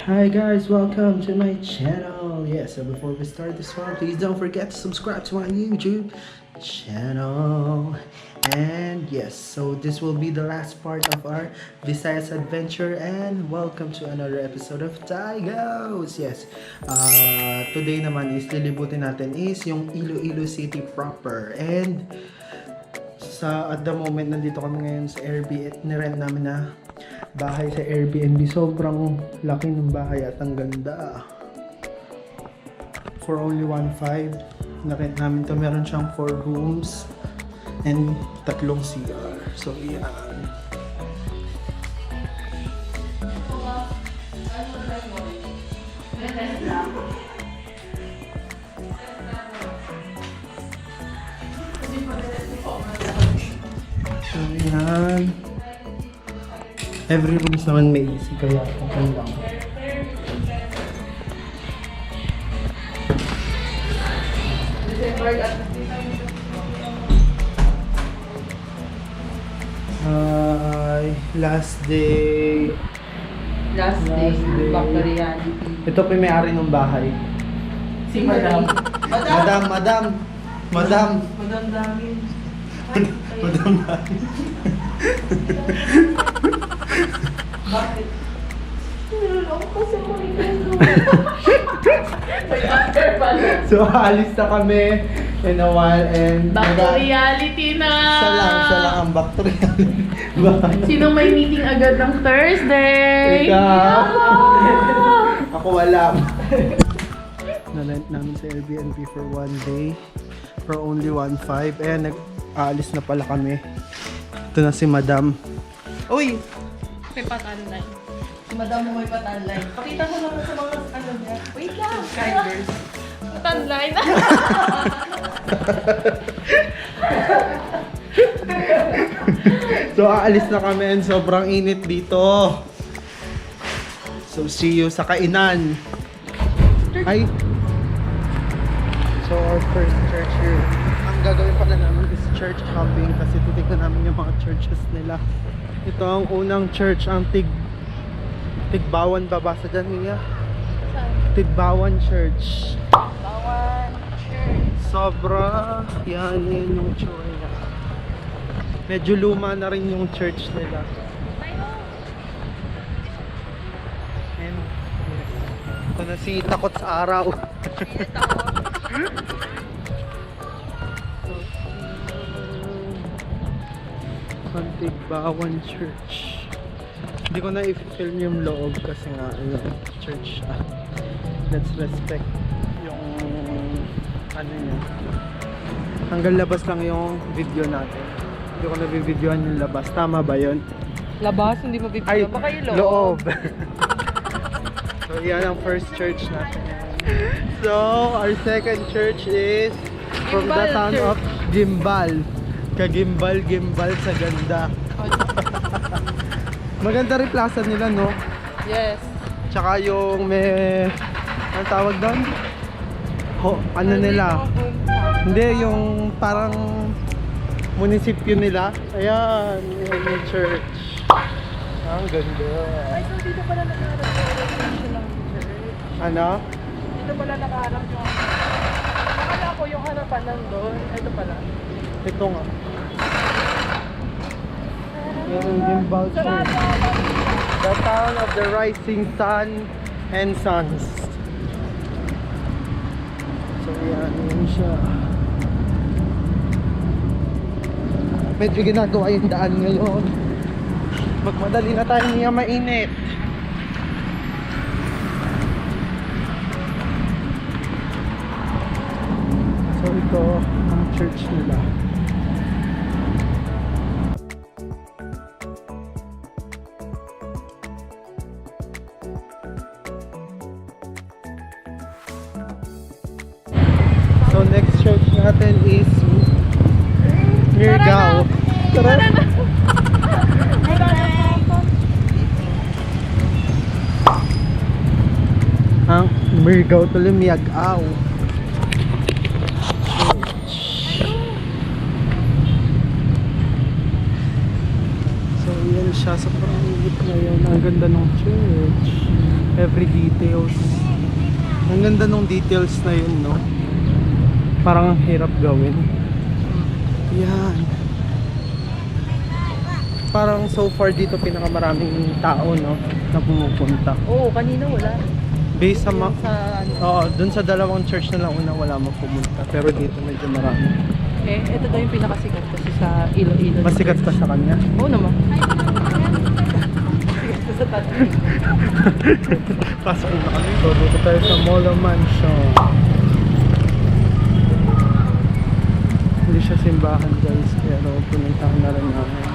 Hi guys, welcome to my channel. Yes, so before we start this one, please don't forget to subscribe to my YouTube channel. And yes, so this will be the last part of our Visayas adventure, and welcome to another episode of Tigos. Yes, today naman is lilibutin natin is yung Ilo-ilo City proper. And at the moment, nandito kami ngayon sa Airbnb. Nirent namin na bahay sa Airbnb. Sobrang laki ng bahay at ang ganda. For only 1.5 na-rent namin to. Meron siyang 4 rooms and 3 CR. So yan. So yan. Every rooms naman may AC, kaya okay lang. Last day. Back to reality. Ito pa yung may-ari ng bahay. Si Madam. Madam Madam Dami. Dami. Bakit? Ako kasi So, alis na kami in a while and back to reality na! Siya lang ang back to reality. Sino may meeting agad ng Thursday? Ikaw! Ako wala. Na-rent namin sa Airbnb for 1 day for only 1.5 and nag-aalis na pala kami. Ito na si Madam. Uy! May patanline. Si Madam mo may patanline. Pakita mo naman sa mga ano niya. Wait lang! Kinders. Patanline. So aalis na kami and sobrang init dito. So see you sa kainan. Ay! So our first church here. Ang gagawin pala namin is church hopping kasi titignan namin yung mga churches nila. Ito ang unang church, ang Tigbawan babasa dyan niya. Tigbawan Church. Tigbawan Church. Sobra. Yan yung tsura niya. Medyo luma na rin yung church nila. And ito na si Takot sa Araw. Tigbawan Church. Hindi ko na i-film yung loob kasi nga church siya. Let's respect yung ano niya. Hanggang labas lang yung video natin. Hindi ko na-videoan yung labas. Tama ba yun? Labas? Hindi mo bibigyan? Ay, baka yung loob. So yan ang first church natin. So our second church is from the town of Gimbal. Kagimbal sa ganda. Maganda rin plaza nila, no? Yes. Tsaka yung may ang tawag doon? Ano nila? Hindi, yung parang munisipyo nila. Ayan, yung church. Ang ganda. Ay, so dito pala nakaharap yung church. Ano? Dito pala nakaharap yung... Akala ko yung harapan nandun. Ito pala. Ito nga. Yung Gimbal Church. The town of the rising sun and suns. So yan, yun siya. Medyo ginagawa yung daan ngayon. Magmadali na tayo, niya mainit. So ito ang church nila. So next church natin is Mirgao. Tara na! Ang Mirgao tuloy Miag-aw. So yan siya sa pangingit ngayon. Ang ganda ng church. Every details. Ang ganda ng details na yun, no? Parang ang hirap gawin. Yan. Parang so far dito pinakamaraming tao, no? Na pumupunta. Oo, kanina wala. Based sa Sa dun sa dalawang church na lang una wala mo pumunta. Pero dito medyo marami. ito daw yung pinakasikat kasi sa Ilo-ilo. Mas sikat pa sa kanya. Oo naman. Sikat sa tatay. Pasok na kami. So dito tayo sa Molo Mansion. Hindi siya simbahan guys, pero pinuntahan na rin namin.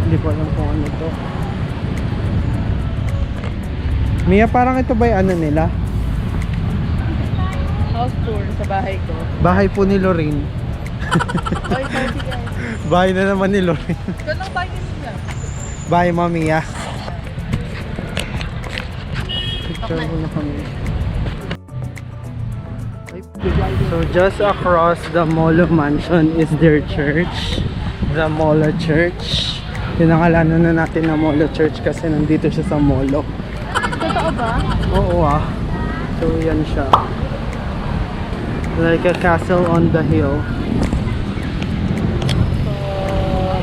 Hindi ko alam kung ano to. Mia, parang ito ba yung ano nila? House tour sa bahay ko. Bahay po ni Lorraine. Oy, party guys. Bahay na naman ni Lorraine. Ito lang bahay niya. Bahay mo, Mia. Picture ko na kami. So just across the Molo Mansion is their church. The Molo Church. Pinangalanan na natin na Molo Church kasi nandito siya sa Molo. Totoo ba? Oo So yan siya. Like a castle on the hill.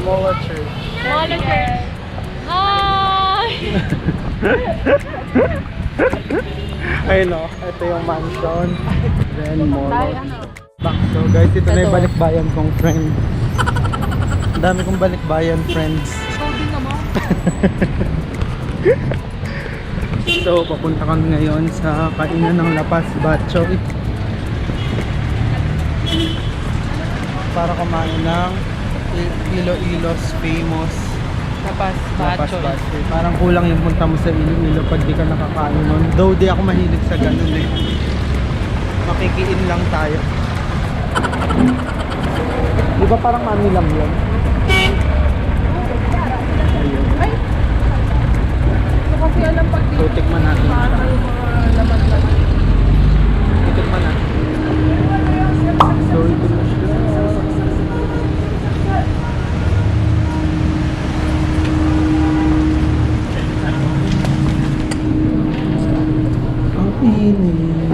Molo Church. Molo Church. Hi! Ayun o, ito yung mansion. Then Molo. So guys, ito na yung balikbayan kong friend. Ang dami kong balikbayan friends. Ikaw din naman. So, papunta kami ngayon sa kainan ng Lapas Bachoy para kumain ng Ilo-ilo's famous Lapas Lapas Bachoy. Bachoy. Parang kulang yung punta mo sa Ilo-ilo pag di ka nakakain nun. Though di ako mahilig sa ganun eh. Makikiin lang tayo. Di ba parang mami lang yun? Ayun. Ay! Ito kasi alam pag So, tikman natin siya. paano yung mga laman-laman. Tikman natin. So, ito na siya. Ang init.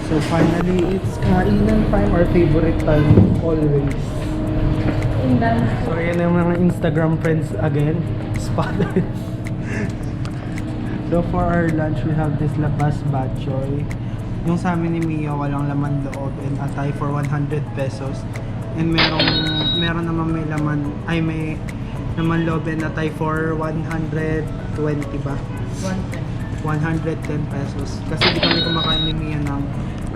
So, finally, it's kainan time, our favorite time, always. So, yun yung mga Instagram friends again. Spotted. So, for our lunch, we have this Lapas Bachoy. Yung sa amin ni Mia, walang laman loob and atay for 100 pesos. And meron naman may laman, may laman loob and atay for 120 ba? 110 pesos. Kasi di kami kumakain ni Mia ng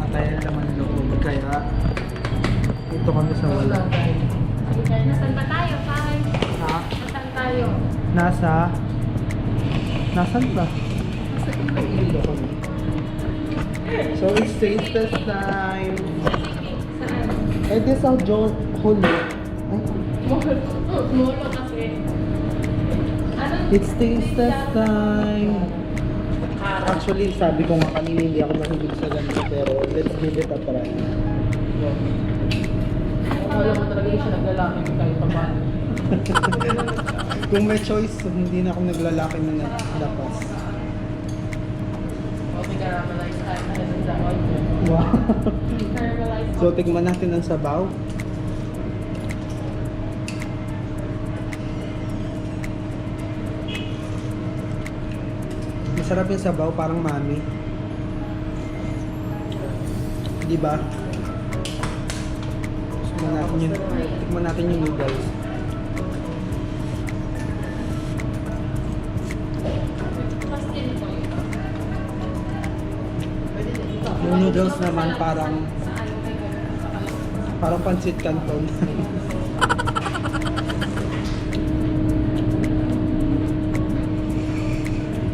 atay na laman loob. Kaya, ito kami sa wala. Nasaan ba tayo, Pai? Ha? Nasaan tayo? Nasaan ba? Nasa Ilo-ilo kami. So it's taste test time. Saan? This ang huli. Molo kasi. Ano? It's taste test time. Actually, sabi ko nga kanina hindi ako mahilig sa ganito pero let's give it a try. Alam mo talaga siya naglalaki kahit pa paano. Kung may choice, hindi na ako naglalaki ng lapas. Okay, caramelized time. Ano din sa order? Wow. Caramelized. So, tigman natin ang sabaw. Masarap yung sabaw, parang mami. Di ba? Tikman natin yung noodles. Yung noodles naman parang pancit canton.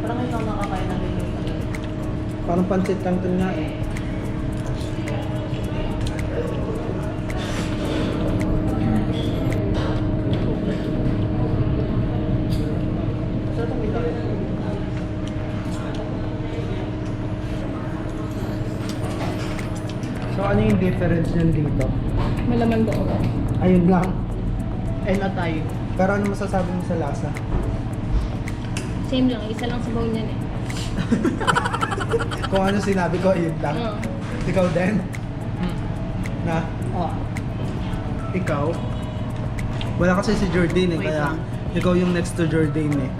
Parang ikaw makakain ng ganyan. Parang pancit canton nga eh. So ano yung difference yun dito? Malaman doon. Ayun lang. Ay, na tayo. Pero ano masasabi mo sa lasa? Same lang, isa lang sabaw niyan eh. Kung ano sinabi ko, yun lang. Oo. Ikaw din? Na? Oo. Ikaw? Wala kasi si Jordan eh, Wait kaya lang. ikaw yung next to Jordan eh.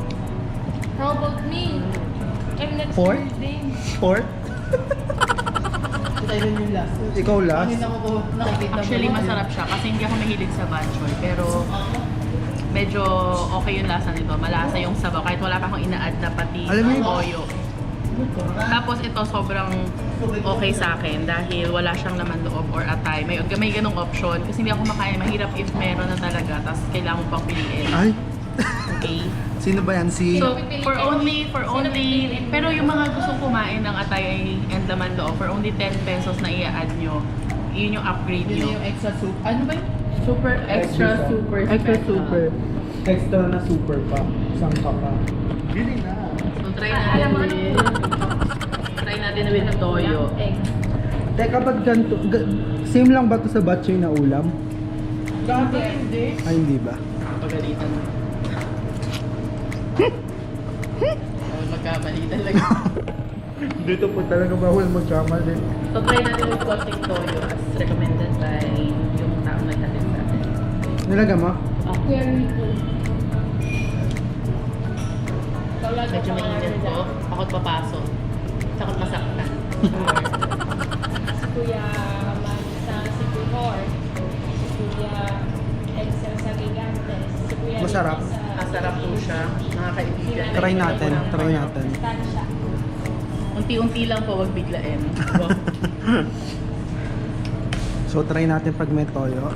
How about me? I'm next to Fourth? Jordan. Fourth? Ikaw last? Actually, masarap siya kasi hindi ako mahilig sa batchoy. Pero medyo okay yung lasa nito. Malasa yung sabaw kahit wala pa akong ina-add na pati Alam mo yun? toyo. Tapos ito sobrang okay sa akin dahil wala siyang laman loob or atay. May ganong option kasi hindi ako makain. Mahirap if meron na talaga tapos kailangan mo pang piliin. Ay! Okay? Sino ba yan? Si... So, for only, pero yung mga gusto kumain ng atay and laman loob, for only 10 pesos na i-add nyo, yun yung upgrade nyo. extra soup. Ano ba yun? Super extra, super special. Extra na super pa. Isang pa. Bili na. So, try natin. Try natin with toyo. Egg. Teka, ba't ganito? Same lang ba to sa batchoy na ulam? Grabe, hindi. Ay, hindi ba? Pagalitan mo. Oh, magkamali talaga. Dito po talaga bawal magkamali. So, try natin with konting toyo as recommended by yung taong nagtatid sa atin. Nilagay mo? Kuya Rico. Medyo mainit po. Ako't papasok. Takot masaktan. Si Kuya Mansa, si Kuhor, si Kuya Excel sa Gigantes, si Kuya Masarap. Ricky sa Masarap po siya, mga kaibigan. Try natin. Try natin. Tansya. Unti-unti lang po, wag biglain. Wow. So, try natin pag may toyo.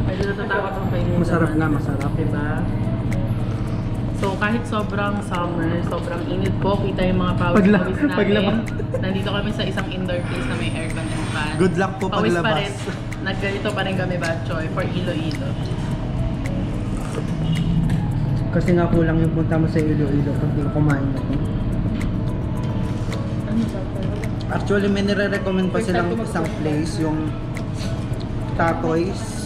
Medyo natatakot ang kainin. Masarap nga, masarap. Diba? So, kahit sobrang summer, sobrang init po, kita yung mga pawis namin. paglabas. Nandito kami sa isang indoor place na may aircon and fan. Good luck po Pawis pa rin. paglabas. Nagganito pa rin kami batchoy for Ilo-ilo. Kasi nga kulang yung punta mo sa Ilo-ilo pag di kumain ako. Ano ba? Actually, may nire-recommend pa silang isang place, yung Tatoys.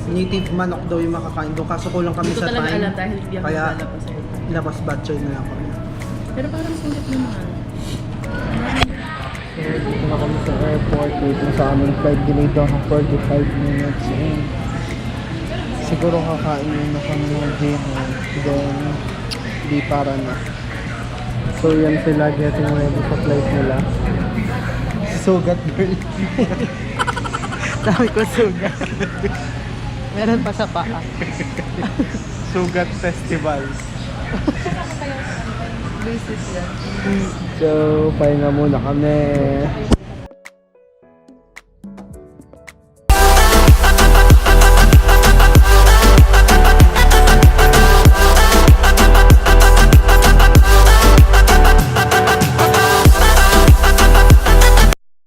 Native manok daw yung makakain doon. Kaso kulang kami Hindi ko sa talaga time. alam dahil hindi ako Kaya, naglalabas sa aircon. labas batchoy na lang kami. Pero parang sulit naman. Kaya dito na kami sa airport. Waiting sa aming flight. Delayed daw ng 45 minutes. Siguro kakain na kami ng dinner. Then, di para na. So yan sila getting ready sa flight nila. Sugat girl. Sabi ko sugat. Meron pa sa paa. Sugat festival. Basis yan. So, pahinga muna kami.